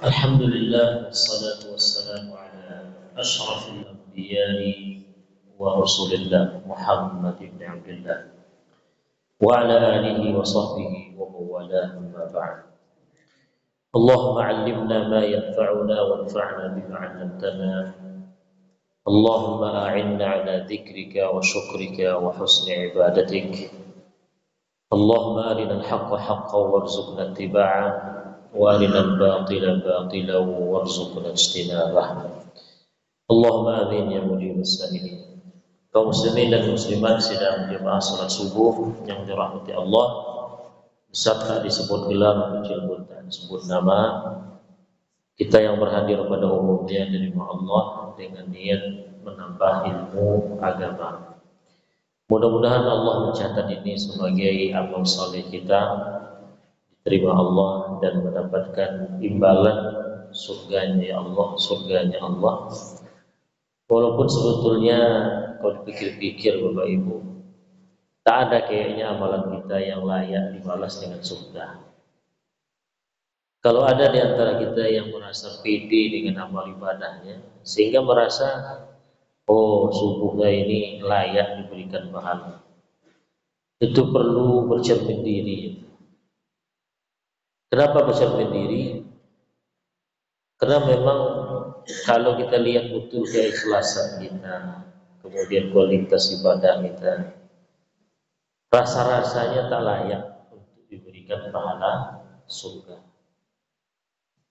Alhamdulillah wassalatu wassalamu ala ashrafil anbiya'i wa rasulillah Muhammad ibn Abdullah wa ala alihi wa sahbihi wa mawalah amma ba'd. Allahumma 'allimna ma yanfa'una wanfa'na bima 'allamtana. Allahumma a'inna 'ala dzikrika wa syukrika wa husni ibadatik. Allahumma arinal haqqa haqqan warzuqna ittiba'ah wa arinal batila batilan warzuqna ijtinabah. Allahumma amin ya mujibus sa'ilin. Kaum muslimin dan muslimat sedang jemaah salat subuh yang dirahmati Allah, beserta disebut gelar kecil pun tak disebut nama, kita yang berhadir pada umumnya dari Allah dengan niat menambah ilmu agama. Mudah-mudahan Allah mencatat ini sebagai amal saleh kita, diterima Allah dan mendapatkan imbalan surganya Allah. Walaupun sebetulnya kalau dipikir-pikir Bapak Ibu, tak ada kayaknya amalan kita yang layak dibalas dengan surga. Kalau ada di antara kita yang merasa pede dengan amal ibadahnya, sehingga merasa subuhnya ini layak diberikan pahala, itu perlu bercermin diri. Kenapa bercermin diri? Karena memang kalau kita lihat betul keikhlasan kita, kemudian kualitas ibadah kita, rasa-rasanya tak layak untuk diberikan pahala surga.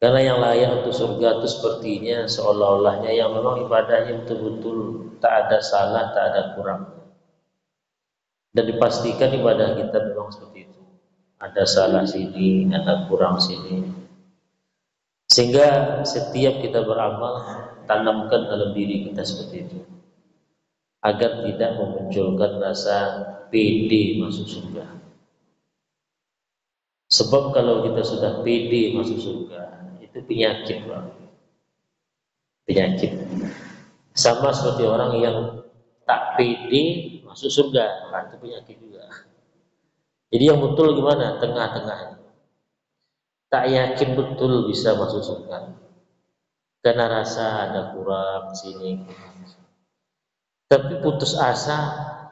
Karena yang layak untuk surga itu sepertinya seolah-olahnya yang memang ibadahnya betul-betul tak ada salah, tak ada kurang. Dan dipastikan ibadah kita memang seperti itu. Ada salah sini, ada kurang sini. Sehingga setiap kita beramal, tanamkan dalam diri kita seperti itu, agar tidak memunculkan rasa pede masuk surga. Sebab kalau kita sudah pede masuk surga, itu penyakit, Pak. Penyakit. Sama seperti orang yang tak pede masuk surga, itu penyakit juga. Jadi yang betul gimana? Tengah-tengah. Tak yakin betul bisa masuk surga, karena rasa ada kurang sini. Tapi putus asa,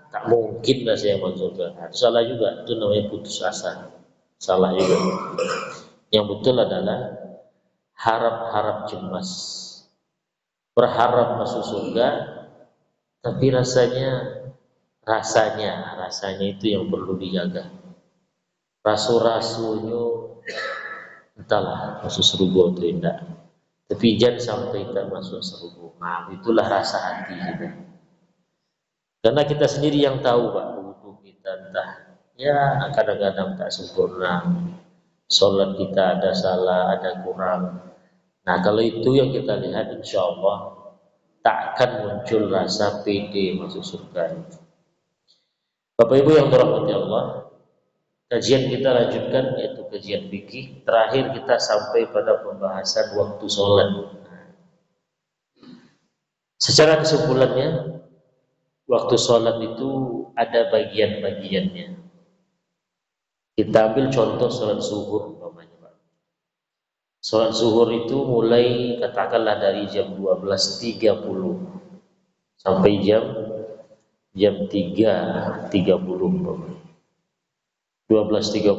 tak mungkin lah saya masuk surga. Itu salah juga, itu namanya putus asa. Salah juga. Yang betul adalah harap-harap cemas, berharap masuk surga, tapi rasanya itu yang perlu dijaga. Rasu-rasunya entahlah masuk surga atau tidak, tapi jangan sampai tak masuk surga. Nah, itulah rasa hati kita. Karena kita sendiri yang tahu, Pak, butuh kita entah ya kadang-kadang tak sempurna, sholat kita ada salah, ada kurang. Nah, kalau itu yang kita lihat, insya Allah tak akan muncul rasa pede masuk surga. Bapak Ibu yang dirahmati Allah, kajian kita lanjutkan, yaitu kajian fikih. Terakhir kita sampai pada pembahasan waktu sholat. Secara kesimpulannya, waktu sholat itu ada bagian-bagiannya. Kita ambil contoh sholat zuhur, umpamanya, Pak. Sholat zuhur itu mulai katakanlah dari jam 12.30 sampai jam 3.30, umpamanya. 12.30,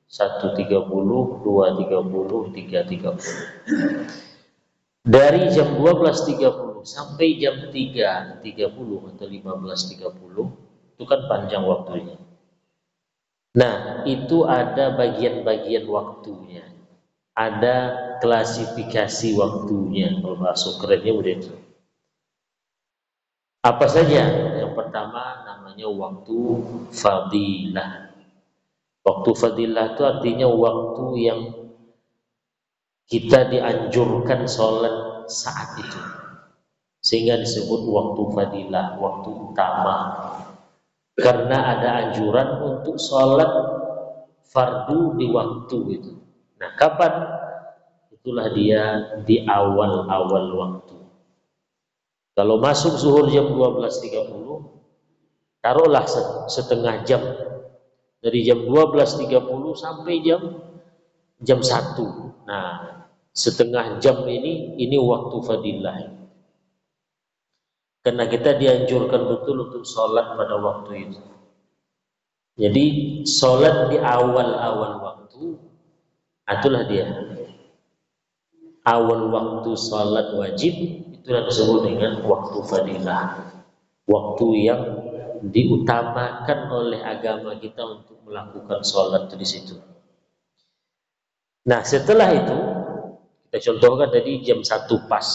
1.30, 2.30, 3.30. Dari jam 12.30 sampai jam 3.30 atau 15.30 itu kan panjang waktunya. Nah, itu ada bagian-bagian waktunya, ada klasifikasi waktunya. Kalau bahasa kerennya udah itu. Apa saja? Yang pertama namanya waktu fadilah. Waktu fadilah itu artinya waktu yang kita dianjurkan sholat saat itu, sehingga disebut waktu fadilah, waktu utama. Karena ada anjuran untuk sholat fardu di waktu itu. Nah, kapan? Itulah dia di awal-awal waktu. Kalau masuk zuhur jam 12.30, taruhlah setengah jam. Dari jam 12.30 sampai jam 1. Nah, setengah jam ini waktu fadilah. Karena kita dianjurkan betul untuk sholat pada waktu itu. Jadi sholat di awal-awal waktu, itulah dia. Awal waktu sholat wajib, itulah disebut dengan waktu fadilah. Waktu yang diutamakan oleh agama kita untuk melakukan sholat di situ. Nah setelah itu, kita contohkan tadi jam 1 pas.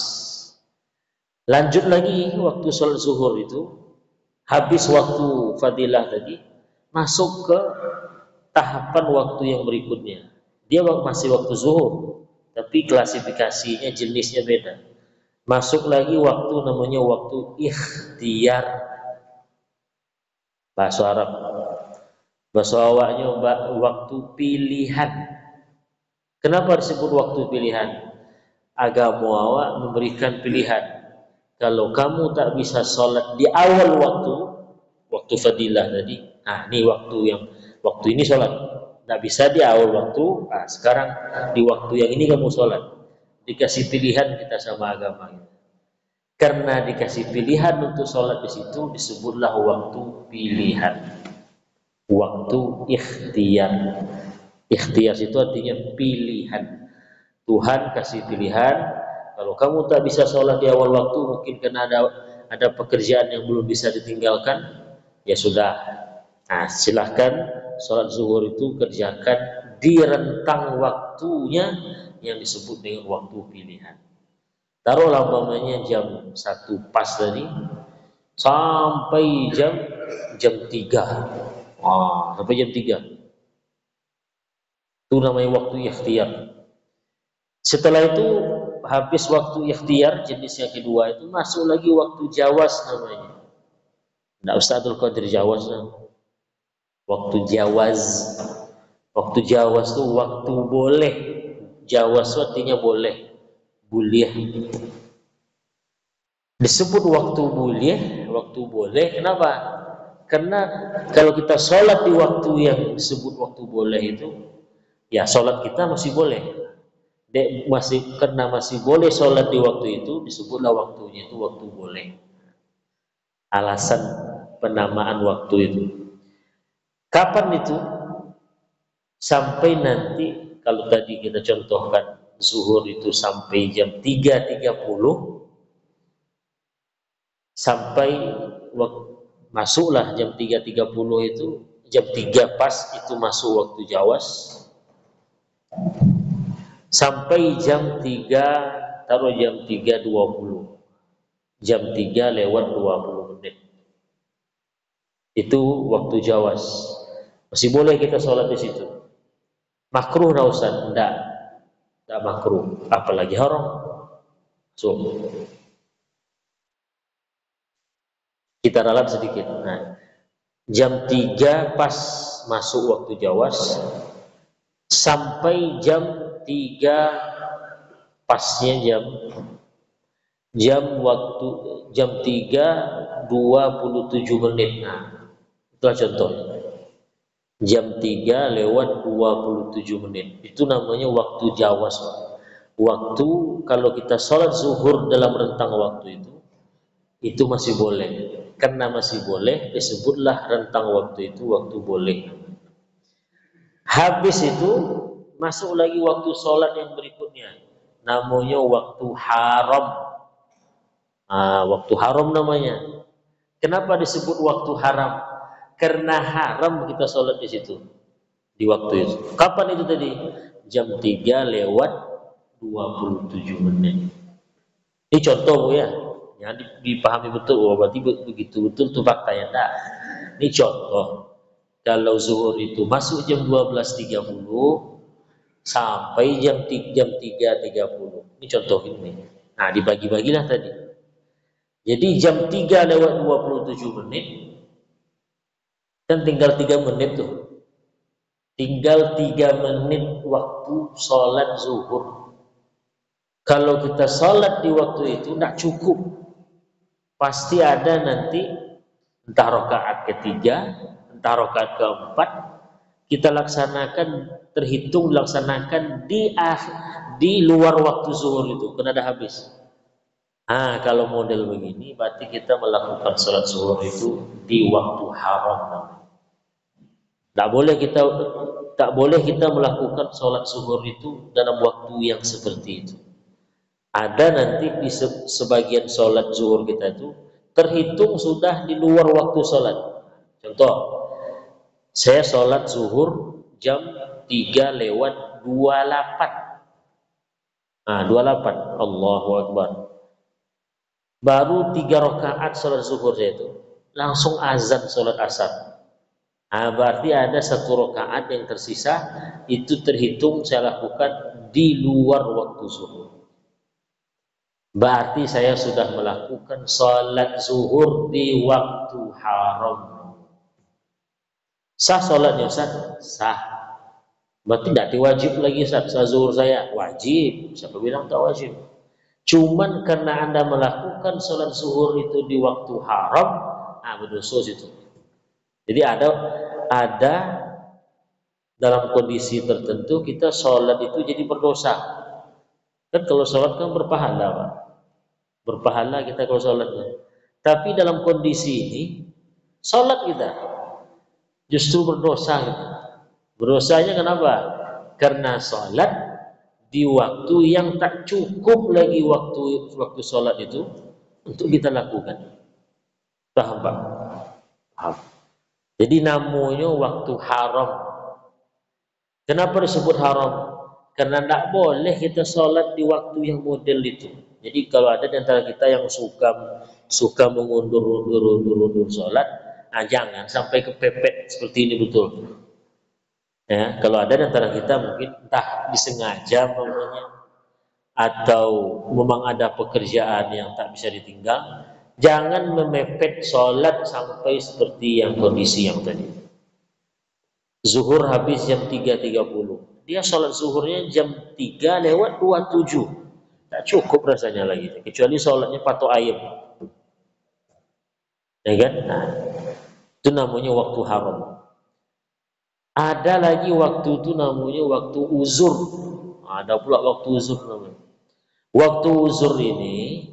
Lanjut lagi waktu sholat zuhur itu, habis waktu fadilah tadi, masuk ke tahapan waktu yang berikutnya. Dia masih waktu zuhur, tapi klasifikasinya jenisnya beda. Masuk lagi waktu namanya waktu ikhtiyar. Bahasa Arab. Bahasa awaknya waktu pilihan. Kenapa disebut waktu pilihan? Agama awak memberikan pilihan. Kalau kamu tak bisa sholat di awal waktu fadilah tadi, nah ini waktu ini sholat. Tak bisa di awal waktu, nah sekarang di waktu yang ini kamu sholat. Dikasih pilihan kita sama agama. Karena dikasih pilihan untuk sholat di situ disebutlah waktu pilihan. Waktu ikhtiyar. Ikhtiyar itu artinya pilihan. Tuhan kasih pilihan. Kalau kamu tak bisa sholat di awal waktu, mungkin karena ada pekerjaan yang belum bisa ditinggalkan, ya sudah. Nah, silahkan sholat zuhur itu kerjakan di rentang waktunya yang disebut dengan waktu pilihan. Taruhlah umpamanya jam 1 pas tadi sampai jam 3. Sampai jam 3. Itu namanya waktu ikhtiar. Setelah itu habis waktu ikhtiar jenis yang kedua itu masuk lagi waktu jawaz namanya. Tidak usah Abdul Qadir jawaz. Waktu jawaz. Waktu jawaz itu waktu boleh. Jawaz artinya boleh. Boleh. Disebut waktu boleh. Kenapa? Karena kalau kita sholat di waktu yang disebut waktu boleh itu, ya sholat kita masih boleh. Karena masih boleh sholat di waktu itu, disebutlah waktunya itu waktu boleh. Alasan penamaan waktu itu. Kapan itu? Sampai nanti, kalau tadi kita contohkan zuhur itu sampai jam 3.30, sampai masuklah jam 3.30 itu, jam 3 pas itu masuk waktu jawaz. Sampai jam 3, taruh jam 3.20. Jam 3 lewat 20 menit. Itu waktu jawaz. Masih boleh kita sholat di situ. Makruh na Ustaz? Enggak makruh. Apalagi haram. Kita ralat sedikit. Nah, jam 3 pas masuk waktu jawaz. Sampai jam 3 pasnya jam 3.27 menit. Nah, itulah contoh. Jam 3 lewat 27 menit. Itu namanya waktu jawaz. Waktu kalau kita sholat zuhur dalam rentang waktu itu masih boleh. Karena masih boleh, disebutlah rentang waktu itu waktu boleh. Habis itu masuk lagi waktu sholat yang berikutnya, namanya waktu haram. Waktu haram namanya. Kenapa disebut waktu haram? Karena haram kita sholat di situ, di waktu itu. Kapan itu tadi? Jam 3 lewat 27 menit. Ini contoh ya, yang dipahami betul. Berarti begitu betul itu faktanya. Nah, ini contoh. Kalau zuhur itu masuk jam 12.30 sampai jam 3.30. Ini contoh ini. Nah, dibagi-bagilah tadi. Jadi jam 3 lewat 27 menit kan tinggal 3 menit tuh. Tinggal 3 menit waktu sholat zuhur. Kalau kita sholat di waktu itu tidak cukup. Pasti ada nanti entah rakaat ketiga, entah rakaat keempat, kita laksanakan, terhitung dilaksanakan di luar waktu zuhur itu, kena dah habis. Kalau model begini, berarti kita melakukan sholat zuhur itu di waktu haram. Tak boleh kita melakukan sholat zuhur itu dalam waktu yang seperti itu. Ada nanti di sebagian sholat zuhur kita itu terhitung sudah di luar waktu sholat. Contoh, saya sholat zuhur jam 3 lewat 28. 28, Allahu Akbar. Baru 3 rakaat sholat zuhur saya itu, langsung azan sholat asar. Berarti ada 1 rakaat yang tersisa, itu terhitung saya lakukan di luar waktu zuhur. Berarti saya sudah melakukan sholat zuhur di waktu haram. Sah sholatnya Ustaz? Sah. Berarti tidak diwajib lagi Ustaz, zuhur saya wajib. Siapa bilang tak wajib? Cuman karena Anda melakukan sholat zuhur itu di waktu haram, berdosa itu. Jadi ada dalam kondisi tertentu kita sholat itu jadi berdosa. Kan kalau sholat kan berpahala, Pak. Berpahala kita kalau sholatnya. Tapi dalam kondisi ini, sholat kita justru berdosa gitu. Berdosanya kenapa? Karena sholat di waktu yang tak cukup lagi waktu sholat itu untuk kita lakukan. Paham Pak? Paham. Jadi namanya waktu haram. Kenapa disebut haram? Karena tidak boleh kita sholat di waktu yang model itu. Jadi kalau ada di antara kita yang suka mengundur sholat, jangan sampai kepepet seperti ini betul. Ya, kalau ada di antara kita mungkin entah disengaja atau memang ada pekerjaan yang tak bisa ditinggal, jangan memepet sholat sampai seperti yang kondisi yang tadi. Zuhur habis jam 3.30, dia sholat zuhurnya jam 3 lewat 27, tak cukup rasanya lagi, kecuali sholatnya patok ayam, ya kan? Itu namanya waktu haram. Ada lagi waktu itu namanya waktu uzur. Ada pula waktu uzur namanya. Waktu uzur ini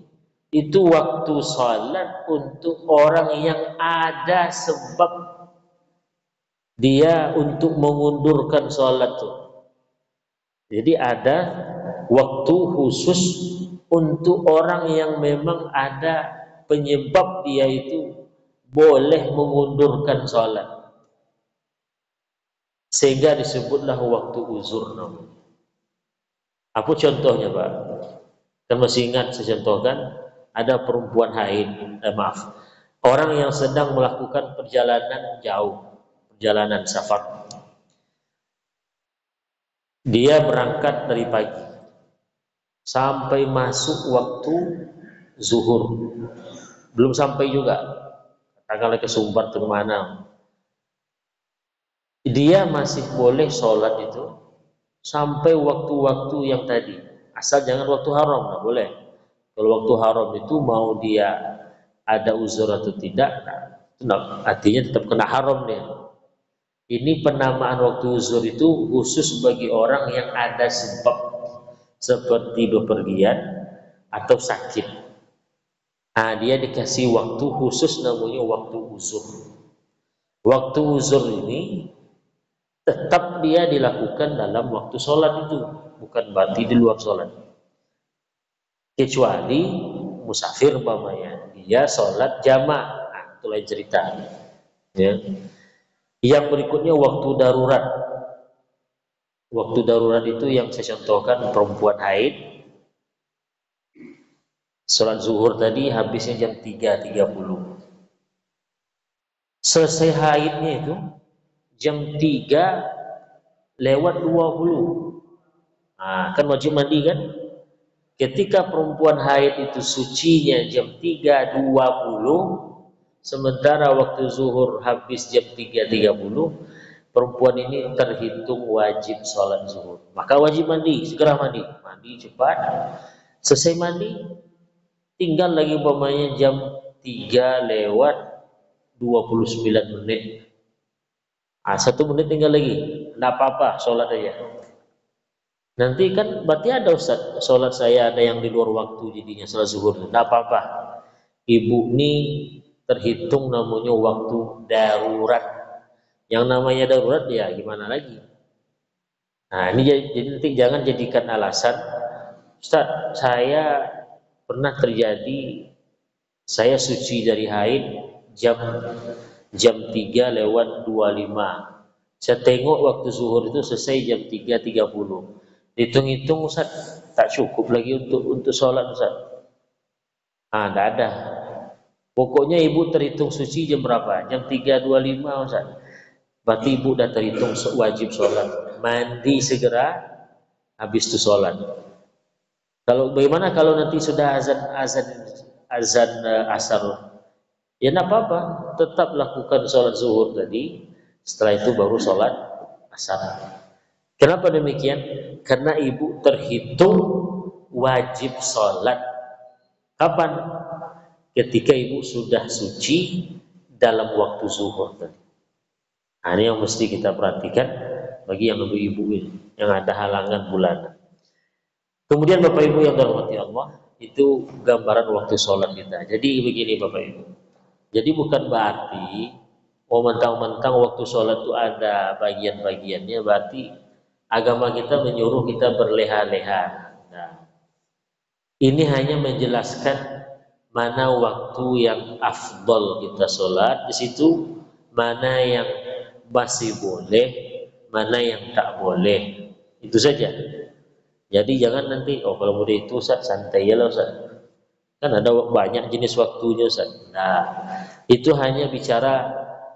itu waktu salat untuk orang yang ada sebab dia untuk mengundurkan salat itu. Jadi ada waktu khusus untuk orang yang memang ada penyebab dia itu boleh mengundurkan salat. Sehingga disebutlah waktu uzur namanya. Apa contohnya Pak? Kan masih ingat saya contohkan, ada perempuan haid, orang yang sedang melakukan perjalanan jauh, perjalanan safar. Dia berangkat dari pagi sampai masuk waktu zuhur, belum sampai juga, katakanlah ke Sumbar ke mana. Dia masih boleh sholat itu sampai waktu-waktu yang tadi, asal jangan waktu haram, nggak boleh. Kalau waktu haram itu mau dia ada uzur atau tidak, artinya tetap kena haram dia. Ini penamaan waktu uzur itu khusus bagi orang yang ada sebab seperti bepergian atau sakit. Dia dikasih waktu khusus namanya waktu uzur. Waktu uzur ini tetap dia dilakukan dalam waktu sholat itu, bukan berarti di luar sholat. Kecuali musafir umpamanya, dia sholat jamaah, itu lain cerita. Ya. Yang berikutnya waktu darurat. Waktu darurat itu yang saya contohkan perempuan haid. Sholat zuhur tadi habisnya jam 3.30. Selesai haidnya itu jam 3 lewat 20. Kan wajib mandi kan? Ketika perempuan haid itu sucinya jam 3.20, sementara waktu zuhur habis jam 3.30, perempuan ini terhitung wajib sholat zuhur. Maka wajib mandi, segera mandi cepat. Selesai mandi, tinggal lagi umpamanya jam 3 lewat 29 menit. 1 menit tinggal lagi, enggak apa-apa, sholat aja. Nanti kan berarti ada Ustaz, sholat saya ada yang di luar waktu jadinya sholat zuhur, enggak apa-apa. Ibu ini terhitung namanya waktu darurat. Yang namanya darurat ya gimana lagi. Nah ini jadi nanti jangan jadikan alasan, Ustaz saya pernah terjadi saya suci dari haid jam jam 3:25. Saya tengok waktu zuhur itu selesai jam 3:30. Hitung-hitung Ustaz, tak cukup lagi untuk sholat Ustaz. Enggak ada. Pokoknya ibu terhitung suci jam berapa? Jam 3:25 Ustaz. Berarti ibu udah terhitung wajib sholat. Mandi segera, habis itu sholat. Kalau bagaimana kalau nanti sudah azan asar? Ya enggak apa-apa, tetap lakukan sholat zuhur tadi. Setelah itu baru sholat asar. Kenapa demikian? Karena ibu terhitung wajib sholat. Kapan? Ketika ibu sudah suci dalam waktu zuhur tadi. Nah, ini yang mesti kita perhatikan bagi yang ibu-ibu ini yang ada halangan bulanan. Kemudian Bapak Ibu yang dirahmati Allah, itu gambaran waktu sholat kita. Jadi begini Bapak Ibu. Jadi bukan berarti mentang-mentang waktu sholat itu ada bagian-bagiannya, berarti agama kita menyuruh kita berleha-leha. Nah, ini hanya menjelaskan mana waktu yang afdol kita sholat, di situ mana yang masih boleh, mana yang tak boleh. Itu saja. Jadi jangan nanti, kalau muda itu Ustaz, santai ya lah Ustaz. Kan ada banyak jenis waktunya Ustaz. Nah, itu hanya bicara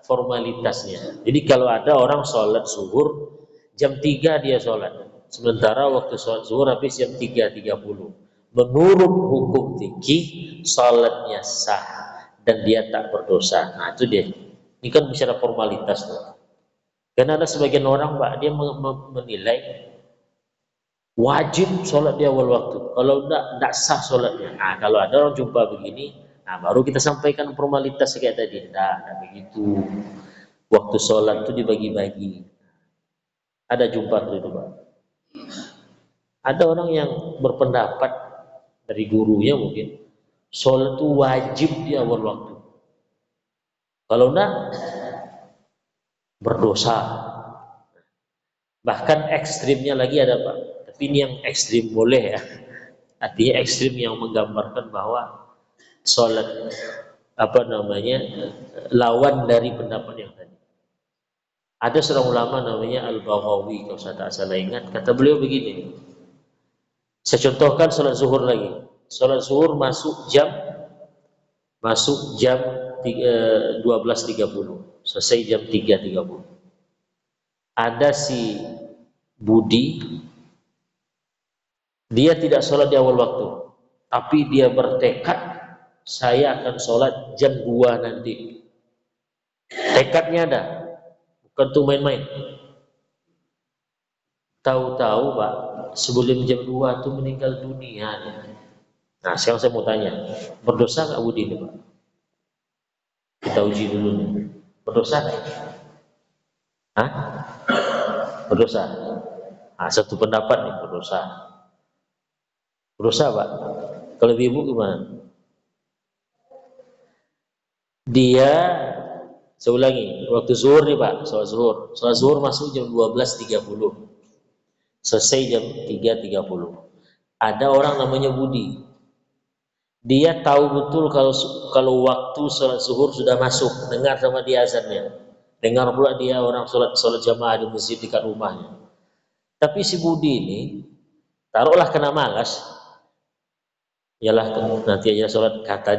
formalitasnya. Jadi kalau ada orang sholat zuhur, jam 3 dia sholat. Sementara waktu sholat zuhur habis jam 3:30. Menurut hukum fikih, sholatnya sah dan dia tak berdosa. Nah itu dia. Ini kan bicara formalitas tuh. Karena ada sebagian orang Pak, dia menilai wajib sholat di awal waktu. Kalau enggak sah sholatnya. Nah, kalau ada orang jumpa begini, nah baru kita sampaikan formalitas kayak tadi. Enggak begitu. Waktu sholat itu dibagi-bagi. Ada jumpa itu Pak. Ada orang yang berpendapat dari gurunya mungkin, sholat itu wajib di awal waktu. Kalau enggak, berdosa. Bahkan ekstrimnya lagi ada Pak. Tapi ini yang ekstrim boleh ya. Artinya ekstrim yang menggambarkan bahwa sholat lawan dari pendapat yang tadi. Ada seorang ulama namanya Al-Baghawi, kalau saya tak salah ingat, kata beliau begini. Saya contohkan sholat zuhur lagi. Sholat zuhur masuk jam 12:30, selesai jam 3:30. Ada si Budi, dia tidak sholat di awal waktu, tapi dia bertekad, saya akan sholat jam 2 nanti. Tekadnya ada, bukan tuh main-main. Tahu-tahu Pak, sebelum jam 2 itu meninggal dunia. Nah sekarang saya mau tanya, berdosa nggak Budi ini Pak? Kita uji dulu nih, berdosa nggak? Hah? Berdosa? Nah, satu pendapat nih berdosa. Berdosa Pak? Kalau ibu gimana? Dia, saya ulangi, waktu zuhur nih Pak, sholat zuhur masuk jam 12:30, selesai jam 3:30. Ada orang namanya Budi, dia tahu betul kalau waktu sholat zuhur sudah masuk, dengar sama dia azannya, dengar pula dia orang sholat jamaah di masjid dekat rumahnya. Tapi si Budi ini, taruhlah kena malas, ialah nanti aja sholat, kata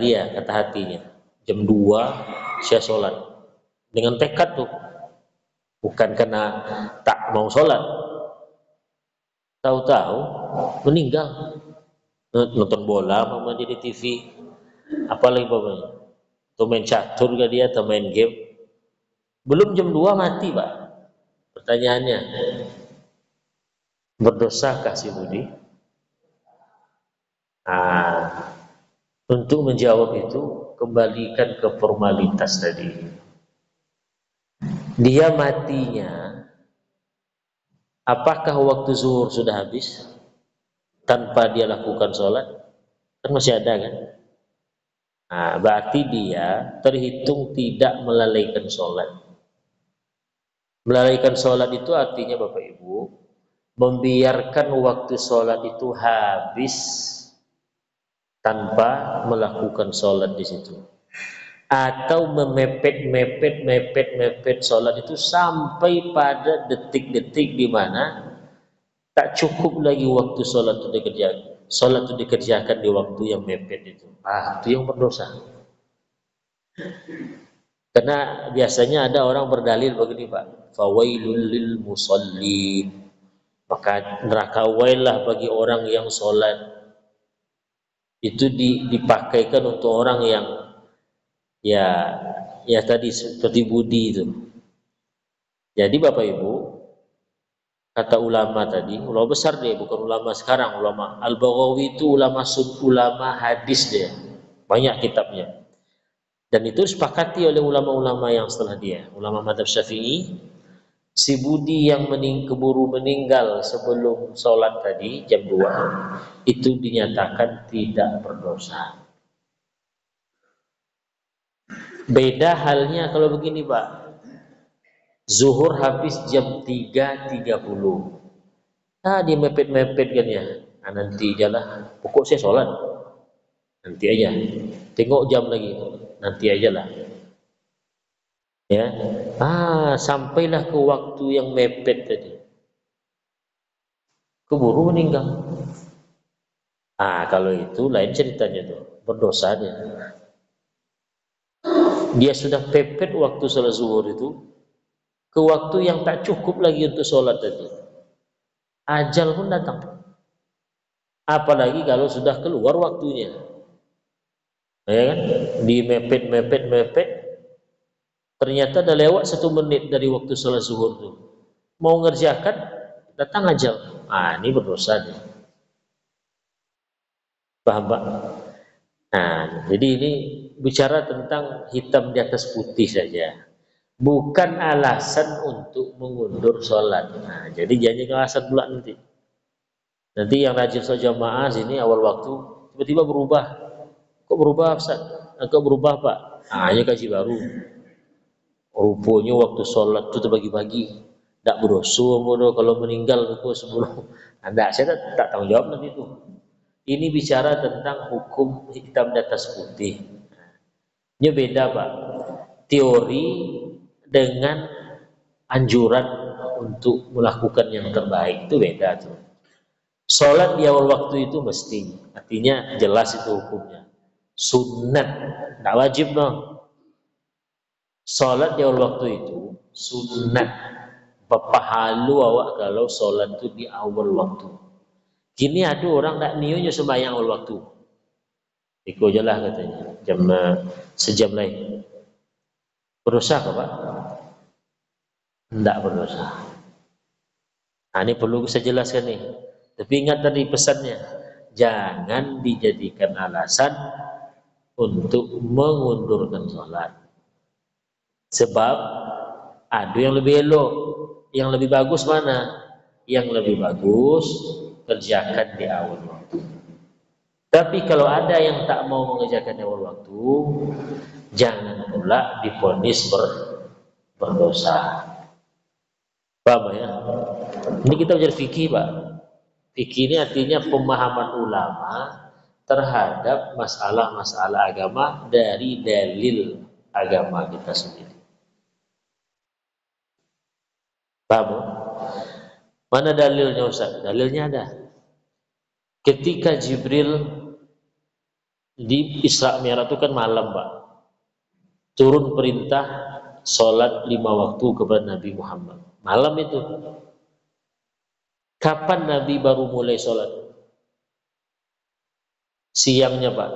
hatinya, jam 2 saya sholat, dengan tekad tuh, bukan karena tak mau sholat. Tahu-tahu meninggal, nonton bola mama di TV, apalagi bapaknya, atau main catur gak dia, atau main game, belum jam 2 mati Pak. Pertanyaannya, berdosakah si Budi? Nah, untuk menjawab itu kembalikan ke formalitas tadi. dia matinya apakah waktu zuhur sudah habis tanpa dia lakukan sholat? Kan masih ada kan? Nah, berarti dia terhitung tidak melalaikan sholat. Melalaikan sholat itu artinya Bapak Ibu membiarkan waktu sholat itu habis tanpa melakukan sholat di situ, atau mepet sholat itu sampai pada detik-detik di mana tak cukup lagi waktu sholat itu dikerjakan. Sholat itu dikerjakan di waktu yang mepet itu. Itu yang berdosa. Karena biasanya ada orang berdalil begini Pak, fawailul lil musallin, maka neraka wailah bagi orang yang sholat. Itu dipakaikan untuk orang yang ya tadi seperti budi itu. Jadi Bapak Ibu, kata ulama tadi, ulama besar dia, bukan ulama sekarang, ulama Al-Baghawi itu ulama hadis dia, banyak kitabnya. Dan itu disepakati oleh ulama-ulama yang setelah dia, ulama mazhab Syafi'i, si budi yang keburu meninggal sebelum sholat tadi jam 2 itu dinyatakan tidak berdosa. Beda halnya kalau begini Pak, zuhur habis jam 3.30, dia mepet-mepet kan ya, nanti ajalah, pokok saya sholat nanti aja, tengok jam lagi, nanti aja lah ya. Sampailah ke waktu yang mepet tadi, keburu meninggal. Kalau itu lain ceritanya tuh, berdosa dia sudah pepet waktu sholat zuhur itu ke waktu yang tak cukup lagi untuk sholat tadi, ajal pun datang. Apalagi kalau sudah keluar waktunya, ya kan? Di mepet, ternyata udah lewat 1 menit dari waktu sholat zuhur tuh. Mau ngerjakan, datang ajal. Ini berdosa dia. Paham Pak? Jadi ini bicara tentang hitam di atas putih saja, bukan alasan untuk mengundur sholat. Jadi jangan alasan pula nanti yang rajin sholat jamaah sini awal waktu tiba-tiba berubah. Kok berubah Ustaz? Kok berubah Pak? Hanya kaji baru. Rupanya waktu sholat itu terbagi-bagi. Tak berdosa kalau meninggal itu sebelum. Saya tak tanggung jawab nanti itu. Ini bicara tentang hukum hitam di atas putih. Ini beda Pak. Teori dengan anjuran untuk melakukan yang terbaik itu beda tuh. Sholat di awal waktu itu mesti, artinya jelas itu hukumnya. Sunnat, tak wajib dong. Sholat di awal waktu itu sunnat, berpahalu awak kalau sholat itu di awal waktu. Kini ada orang tak niunya sembahyang awal waktu, ikut aja lah katanya, sejam lain. Berdosa ke Pak? Tidak berdosa. Ini perlu saya jelaskan nih. Tapi ingat tadi pesannya, jangan dijadikan alasan untuk mengundurkan sholat. Sebab ada yang lebih elok, yang lebih bagus mana? Yang lebih bagus kerjakan di awal waktu. Tapi kalau ada yang tak mau mengerjakan di awal waktu, jangan pula divonis berdosa. Paham ya? Ini kita belajar fikih Pak. Fikih ini artinya pemahaman ulama terhadap masalah-masalah agama dari dalil agama kita sendiri. Paham? Mana dalilnya Ustaz? Dalilnya ada. Ketika Jibril di Isra Mi'raj itu kan malam Pak, turun perintah sholat 5 waktu kepada Nabi Muhammad. Malam itu. Kapan Nabi baru mulai sholat? Siangnya Pak,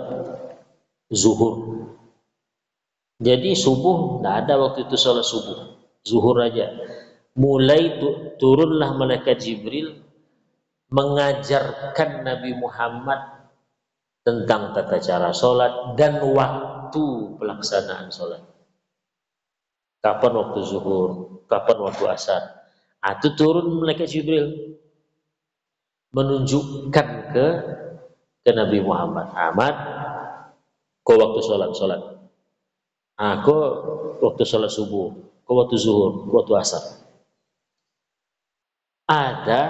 zuhur. Jadi subuh tidak ada waktu itu sholat subuh, zuhur aja. Mulai turunlah malaikat Jibril mengajarkan Nabi Muhammad tentang tata cara sholat dan waktu pelaksanaan sholat. kapan waktu zuhur, kapan waktu asar. Itu turun malaikat Jibril menunjukkan ke Nabi Muhammad. Ahmad, kau waktu sholat. Kau waktu sholat subuh, kau waktu zuhur, kau waktu asar. Ada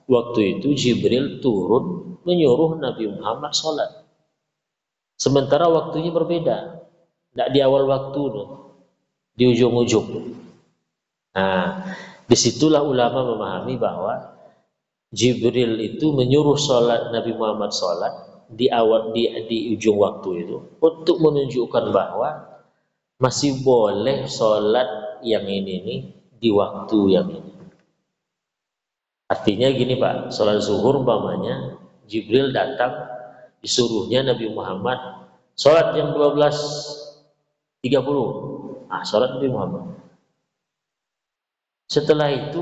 waktu itu Jibril turun menyuruh Nabi Muhammad sholat. Sementara waktunya berbeda. Tidak di awal waktu, di ujung-ujung. Disitulah ulama memahami bahwa Jibril itu menyuruh sholat Nabi Muhammad sholat di awal di ujung waktu itu untuk menunjukkan bahwa masih boleh sholat yang ini nih di waktu yang ini. Artinya gini Pak, sholat zuhur umpamanya Jibril datang disuruhnya Nabi Muhammad sholat jam 12.30. Sholat Nabi Muhammad. Setelah itu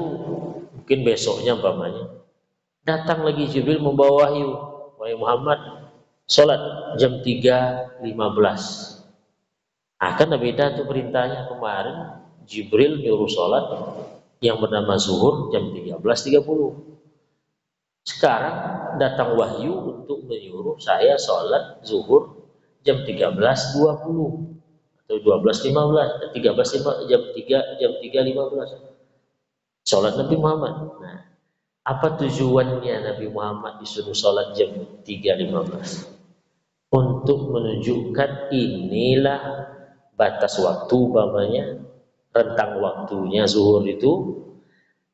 mungkin besoknya umpamanya datang lagi Jibril membawa wahyu, wahai Muhammad sholat jam 3.15. Kan beda tuh perintahnya. Kemarin Jibril nyuruh sholat yang bernama zuhur jam 13.30. Sekarang datang wahyu untuk menyuruh saya sholat zuhur jam 13.20 atau 12.15, jam 3.15 sholat Nabi Muhammad. Apa tujuannya Nabi Muhammad disuruh sholat jam 3.15? Untuk menunjukkan inilah batas waktu umpamanya, rentang waktunya zuhur itu,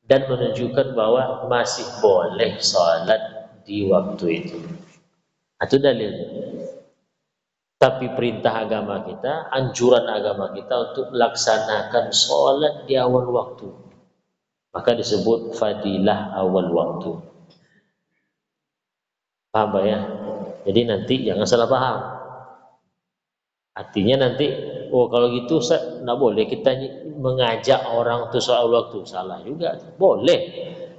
dan menunjukkan bahwa masih boleh sholat di waktu itu. Itu dalil. Tapi perintah agama kita, anjuran agama kita untuk melaksanakan sholat di awal waktu. Maka disebut fadilah awal waktu. Paham Pak ya? Jadi nanti jangan salah paham. Artinya nanti, kalau gitu nggak boleh kita mengajak orang untuk sholat awal waktu. Salah juga. Boleh.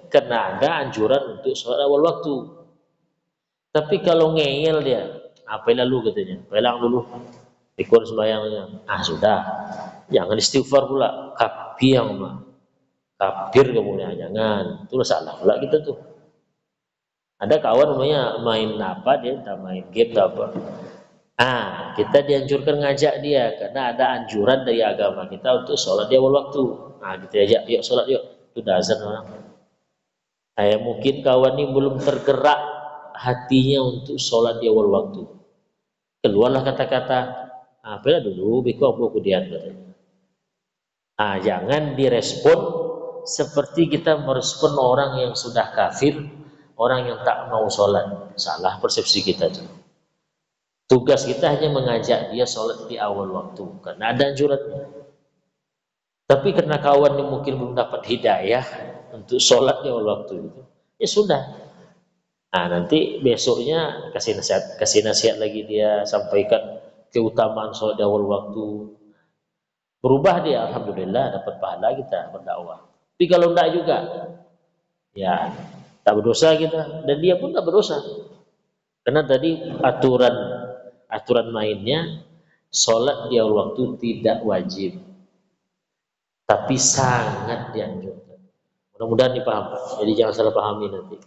Karena ada anjuran untuk sholat awal waktu. Tapi kalau ngeyel dia, apa lalu katanya? Pelang dulu. Ikut sembahyangnya. Sudah. Jangan istighfar pula. Kapiang mah. Kafir kemudian jangan, itu salah pula kita tuh. Ada kawan namanya main apa dia, entah main game apa. Kita dianjurkan ngajak dia karena ada anjuran dari agama kita untuk sholat di awal waktu. Kita ajak, yuk sholat yuk. Itu azan orang. Mungkin kawan ini belum tergerak hatinya untuk sholat di awal waktu. Keluarlah kata-kata, bela dulu, biku aku dia katanya. Jangan direspon seperti kita merespon orang yang sudah kafir, orang yang tak mau sholat. Salah persepsi kita itu. Tugas kita hanya mengajak dia sholat di awal waktu, karena ada anjurannya. Tapi karena kawan yang mungkin belum dapat hidayah untuk sholat di awal waktu itu, ya sudah. Nanti besoknya kasih nasihat lagi dia, sampaikan keutamaan sholat di awal waktu. Berubah dia, alhamdulillah dapat pahala kita berdakwah. Tapi kalau enggak juga, ya tak berdosa kita, dan dia pun tak berdosa. Karena tadi aturan mainnya, sholat di awal waktu tidak wajib, tapi sangat dianjurkan. Mudah-mudahan dipaham, jadi jangan salah pahami nanti.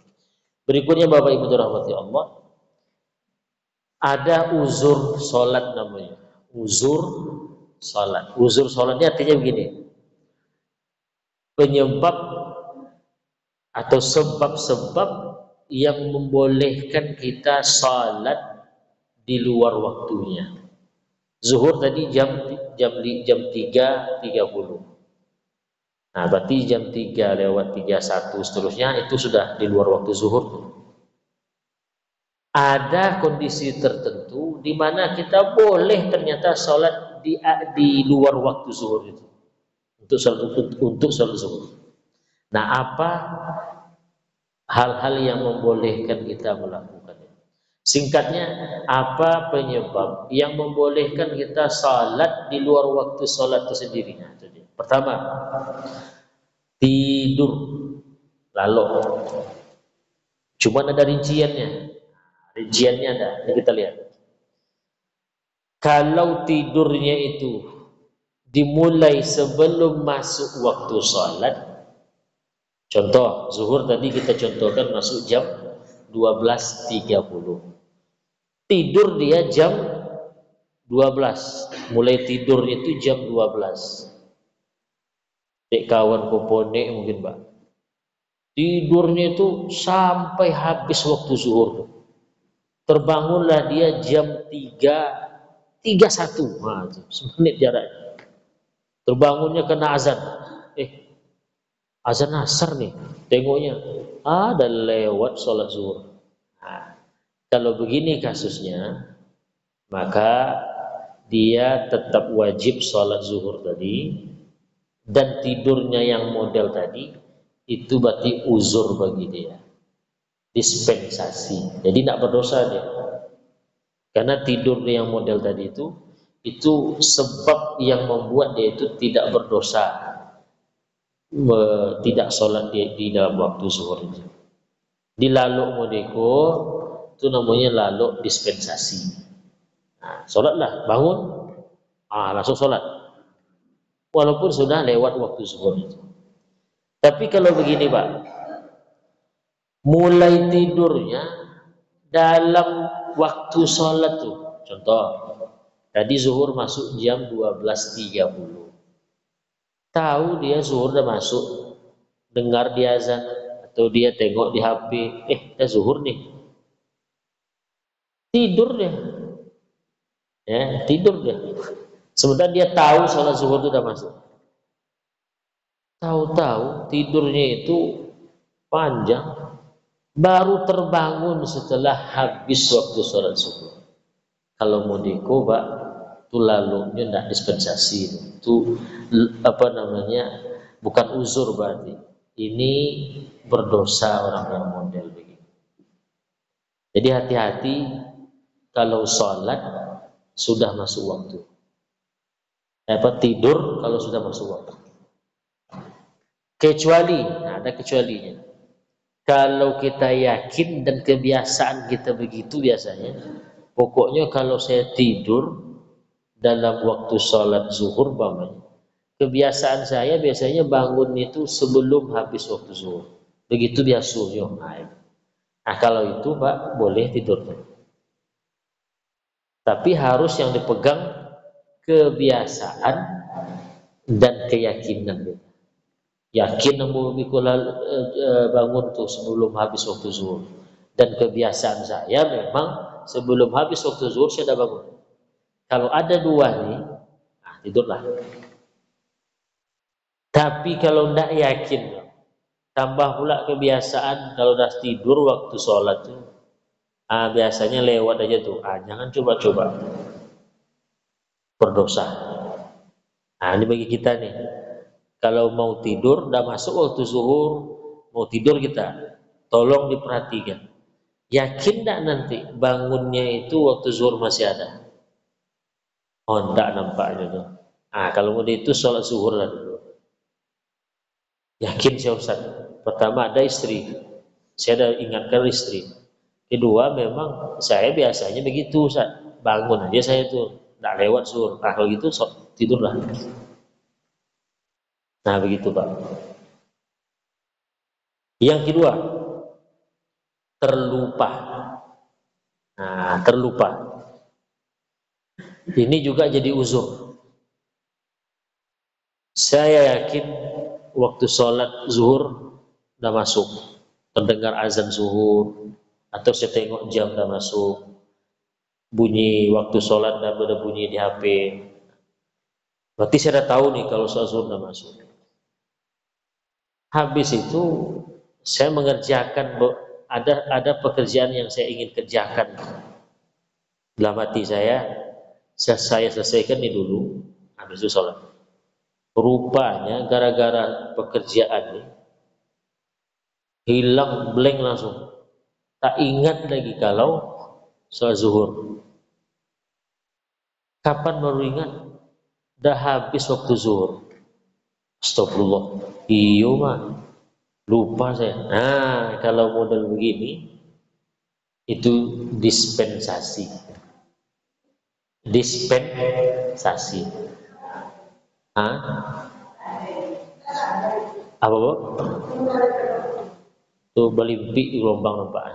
Berikutnya Bapak Ibu dirahmati Allah, ada uzur sholat namanya. Uzur sholat. Uzur sholatnya artinya begini. Penyebab atau sebab-sebab yang membolehkan kita salat di luar waktunya. Zuhur tadi jam 3.30. Berarti jam 3:31 seterusnya itu sudah di luar waktu zuhur. Ada kondisi tertentu di mana kita boleh ternyata salat di luar waktu zuhur itu. Untuk sholat zuhur. Apa hal-hal yang membolehkan kita melakukannya? Singkatnya, apa penyebab yang membolehkan kita salat di luar waktu salat itu sendiri? Pertama, tidur lalu. Cuma ada rinciannya. Rinciannya ada. Ini kita lihat. Kalau tidurnya itu dimulai sebelum masuk waktu sholat. Contoh, zuhur tadi kita contohkan masuk jam 12.30. Tidur dia jam 12. Mulai tidurnya itu jam 12. Dek kawan kopone mungkin Pak. Tidurnya itu sampai habis waktu zuhur. Terbangunlah dia jam 3.31. Nah, 1 menit jaraknya. Terbangunnya kena azan. Azan asar nih. Tengoknya ada lewat sholat zuhur. Nah, kalau begini kasusnya, maka dia tetap wajib sholat zuhur tadi, dan tidurnya yang model tadi itu berarti uzur bagi dia, dispensasi. Jadi tidak berdosa dia, karena tidur yang model tadi itu sebab yang membuat dia itu tidak berdosa, tidak sholat di dalam waktu zuhur itu. Di laluk modeko itu namanya laluk dispensasi. Nah, sholatlah, bangun, langsung sholat, walaupun sudah lewat waktu zuhur itu. Tapi kalau begini Pak, mulai tidurnya dalam waktu sholat tuh, contoh tadi zuhur masuk jam 12.30. Tahu dia zuhur udah masuk, dengar dia azan atau dia tengok di HP, udah zuhur nih, tidur dia, tidur dia. Sementara dia tahu sholat zuhur itu udah masuk. Tahu-tahu tidurnya itu panjang, baru terbangun setelah habis waktu sholat zuhur. Kalau mau Pak, itu lalunya tidak dispensasi, itu bukan uzur berarti. Ini berdosa orang yang model begini. Jadi hati-hati kalau sholat sudah masuk waktu. Tidur kalau sudah masuk waktu. Kecuali, ada kecualinya. Kalau kita yakin dan kebiasaan kita begitu biasanya, pokoknya kalau saya tidur dalam waktu sholat zuhur, kebiasaan saya biasanya bangun itu sebelum habis waktu zuhur. Begitu biasanya. Nah kalau itu Pak boleh tidur. Tapi harus yang dipegang kebiasaan dan keyakinan. Yakin mau bangun tuh sebelum habis waktu zuhur. Dan kebiasaan saya memang sebelum habis waktu zuhur saya sudah bangun. Kalau ada dua nih, tidurlah. Tapi kalau tidak yakin, tambah pula kebiasaan kalau udah tidur waktu sholat tuh, biasanya lewat aja tuh. Jangan coba-coba, berdosa. Ini bagi kita nih. Kalau mau tidur, udah masuk waktu zuhur, mau tidur kita, tolong diperhatikan. Yakin tidak nanti bangunnya itu waktu zuhur masih ada? Tidak nampaknya tuh. Kalau mau itu sholat zuhur lah dulu. Yakin saya Ustaz. Pertama ada istri, saya ada ingatkan istri. Kedua memang saya biasanya begitu Ustaz, bangun aja saya tuh, tidak lewat zuhur. Kalau gitu tidurlah. Nah begitu Pak. Yang kedua, terlupa. Terlupa. Ini juga jadi uzur. Saya yakin waktu sholat zuhur udah masuk, terdengar azan zuhur, atau saya tengok jam udah masuk, bunyi waktu sholat udah bunyi di HP. Berarti saya udah tahu nih kalau sholat zuhur udah masuk. Habis itu saya mengerjakan, ada pekerjaan yang saya ingin kerjakan dalam hati saya selesaikan ini dulu, habis itu sholat. Rupanya gara-gara pekerjaan ini hilang blank langsung, tak ingat lagi kalau sholat zuhur. Kapan baru ingat? Dah habis waktu zuhur. Astagfirullah, iyo mah lupa saya. Kalau model begini itu dispensasi. Hah? Apa bu? Tuh beli di gelombang Pak.